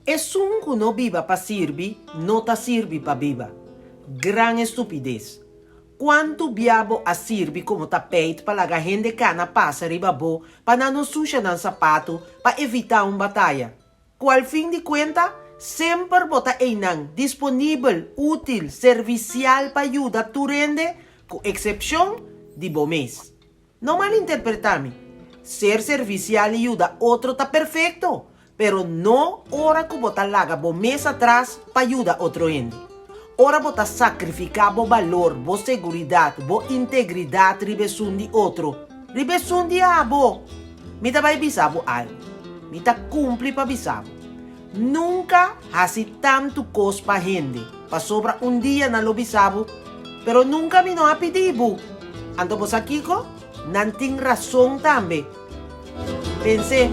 E sunco no viva pa sirvi, no ta sirvi pa viva. Gran estupidez. Quanto biabo a sirvi como tapete para a gente cana passa ribabo para não suja no sapato para evitar uma batalha. Qual fim de conta, sempre bota einang disponível, útil, servicial para ajudar tu rende, com exceção de bom mês. Não malinterpretar-me. Ser servicial ajuda outro tá perfeito, pero não hora que bota laga bom mês atrás para ajudar outro rende. Ora bota sacrificar bo valor, bo seguridade, bo integridade ribesun de outro. Ribesun de abo. Mita vai bisabo algo. Mita cumpre pa bisabo. Nunca hasi tanto cos pa gente. Pa sobra dia na lo bisabo. Pero nunca mi no apitibo. Anto po sa kiko, nanting razón tambe. Pense,